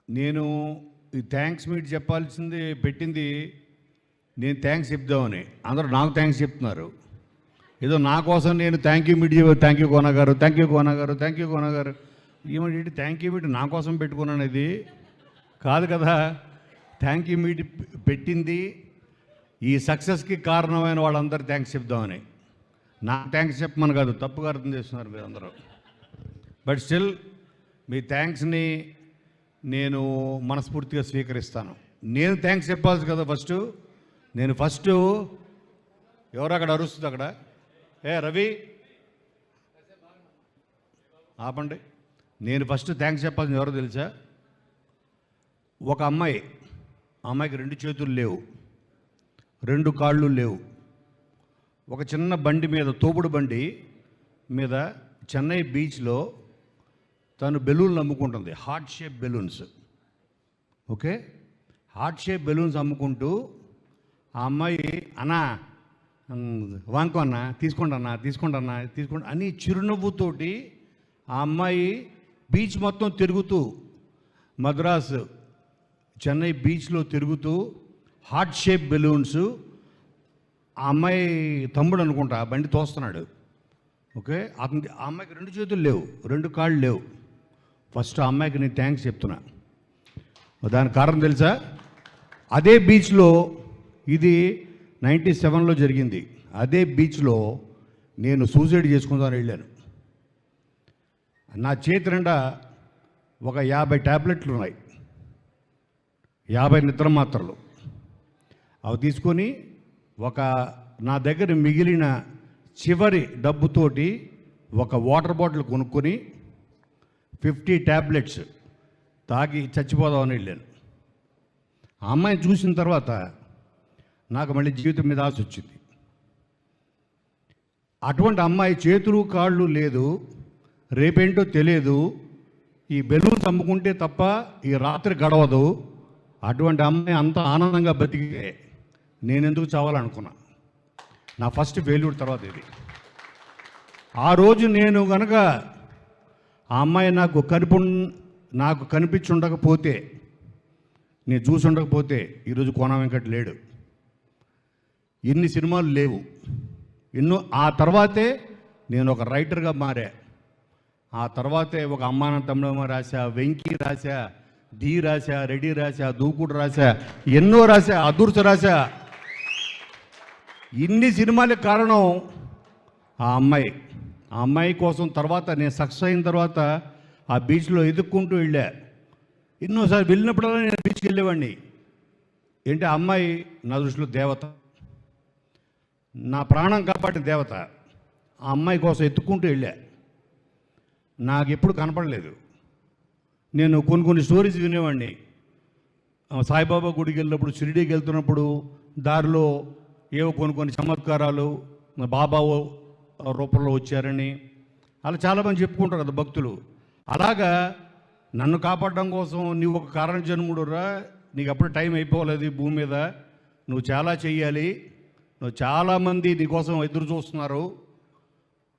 నేను ఈ thanks meet చెప్పాల్సింది పెట్టింది నేను థ్యాంక్స్ చెప్దామని. అందరూ నాకు థ్యాంక్స్ చెప్తున్నారు. ఏదో నా కోసం నేను thank you meet thank you Kona గారు, థ్యాంక్ యూ కోన గారు, థ్యాంక్ యూ కోన గారు. ఏమంటే థ్యాంక్ యూ మీట్ నా కోసం పెట్టుకున్నాను, ఇది కాదు కదా. థ్యాంక్ యూ మీట్ పెట్టింది ఈ సక్సెస్కి కారణమైన వాళ్ళందరూ థ్యాంక్స్ చెప్దామని. నాకు థ్యాంక్స్ చెప్పమని కాదు, తప్పుగా అర్థం చేస్తున్నారు మీరు అందరూ. బట్ స్టిల్ మీ థ్యాంక్స్ని నేను మనస్ఫూర్తిగా స్వీకరిస్తాను. నేను థ్యాంక్స్ చెప్పాల్సి కదా ఫస్ట్ ఎవరు అక్కడ అరుస్తుంది అక్కడ, ఏ రవి ఆపండి. నేను ఫస్ట్ థ్యాంక్స్ చెప్పాల్సింది ఎవరో తెలుసా? ఒక అమ్మాయికి 2 చేతులు లేవు, 2 కాళ్ళు లేవు. ఒక చిన్న బండి మీద, తోపుడు బండి మీద చెన్నై బీచ్లో తను బెలూన్లు అమ్ముకుంటుంది, heart shape balloons. Okay, heart shape balloons అమ్ముకుంటూ ఆ అమ్మాయి అన్నా వాంకో అన్న తీసుకోండి అని చిరునవ్వుతోటి ఆ అమ్మాయి బీచ్ మొత్తం తిరుగుతూ, మద్రాసు చెన్నై బీచ్లో తిరుగుతూ హార్ట్ షేప్ బెలూన్స్, ఆ అమ్మాయి తమ్ముడు అనుకుంటా బండి తోస్తున్నాడు. ఓకే, ఆ అమ్మాయికి 2 చేతులు లేవు, 2 కాళ్ళు లేవు. ఫస్ట్ ఆ అమ్మాయికి నేను థ్యాంక్స్ చెప్తున్నా. దానికి కారణం తెలుసా? అదే బీచ్లో, ఇది 97లో జరిగింది. అదే బీచ్లో నేను సూసైడ్ చేసుకుందామని వెళ్ళాను. నా చేతి నిండా ఒక 50 ట్యాబ్లెట్లు ఉన్నాయి, 50 నిద్ర మాత్రలు. అవి తీసుకొని నా దగ్గర మిగిలిన చివరి డబ్బుతోటి ఒక వాటర్ బాటిల్ కొనుక్కొని 50 ట్యాబ్లెట్స్ తాగి చచ్చిపోదామని వెళ్ళాను. ఆ అమ్మాయిని చూసిన తర్వాత నాకు మళ్ళీ జీవితం మీద ఆశ వచ్చింది. అటువంటి అమ్మాయి చేతులు కాళ్ళు లేదు, రేపేంటో తెలియదు, ఈ బెలూన్స్ అమ్ముకుంటే తప్ప ఈ రాత్రి గడవదు. అటువంటి అమ్మాయి అంత ఆనందంగా బతికితే నేనెందుకు చావాలనుకున్నా. నా ఫస్ట్ ఫెయిల్యూర్ తర్వాత ఇది. ఆ రోజు నేను కనుక ఆ అమ్మాయి నాకు కనిపించి ఉండకపోతే, నేను చూసి ఉండకపోతే ఈరోజు కోన వెంకట్ లేడు, ఇన్ని సినిమాలు లేవు, ఆ తర్వాతే నేను ఒక రైటర్గా మారా. ఆ తర్వాతే ఒక అమ్మాన తమ్ముడమ్మ రాశా, వెంకీ రాశా, ధీ రాశా, రెడీ రాశా, దూకుడు రాశా, ఎన్నో రాశా, అదృష్ట రాశా. ఇన్ని సినిమాలకు కారణం ఆ అమ్మాయి కోసం. తర్వాత నేను సక్సెస్ అయిన తర్వాత ఆ బీచ్లో ఎదుక్కుంటూ వెళ్ళా. ఎన్నోసార్లు వెళ్ళినప్పుడల్లా నేను బీచ్కి వెళ్ళేవాడిని. ఏంటి, ఆ అమ్మాయి నా దృష్టిలో దేవత, నా ప్రాణం కాపాడిన దేవత. ఆ అమ్మాయి కోసం ఎత్తుక్కుంటూ వెళ్ళా. నాకు ఎప్పుడు కనపడలేదు. నేను కొన్ని స్టోరీస్ వినేవాడిని. సాయిబాబా గుడికి వెళ్ళినప్పుడు, షిరిడీకి వెళ్తున్నప్పుడు దారిలో ఏవో కొన్ని చమత్కారాలు బాబా రూపంలో వచ్చారని అలా చాలామంది చెప్పుకుంటారు కదా భక్తులు. అలాగా నన్ను కాపాడడం కోసం నువ్వు ఒక కారణ జన్ముడురా, నీకు అప్పుడు టైం అయిపోలేదు ఈ భూమి మీద, నువ్వు చాలా చెయ్యాలి, నువ్వు చాలామంది నీకోసం ఎదురు చూస్తున్నారు,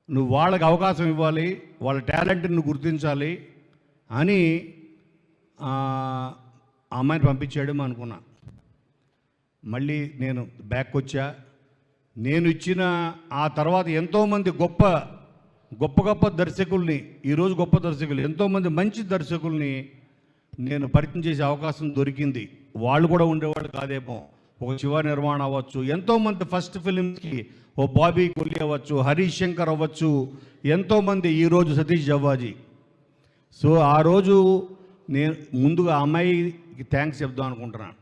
నువ్వు వాళ్ళకి అవకాశం ఇవ్వాలి, వాళ్ళ టాలెంట్ని గుర్తించాలి అని ఆ అమ్మాయిని పంపించాడేమో అనుకున్నా. మళ్ళీ నేను బ్యాక్ వచ్చా. నేను ఇచ్చిన ఆ తర్వాత ఎంతోమంది గొప్ప దర్శకుల్ని, ఈరోజు గొప్ప దర్శకులు, ఎంతోమంది మంచి దర్శకుల్ని నేను పరిచయం చేసే అవకాశం దొరికింది. వాళ్ళు కూడా ఉండేవాళ్ళు కాదేమో. ఒక శివ నిర్మాణ అవ్వచ్చు, ఎంతోమంది ఫస్ట్ ఫిలిమ్స్కి ఓ బాబీ కొల్లి అవ్వచ్చు, హరీష్ శంకర్ అవ్వచ్చు, ఎంతోమంది, ఈరోజు సతీష్ జవ్వాజీ. సో ఆ రోజు నేను ముందుగా అమ్మాయికి థ్యాంక్స్ చెప్దాం అనుకుంటున్నాను.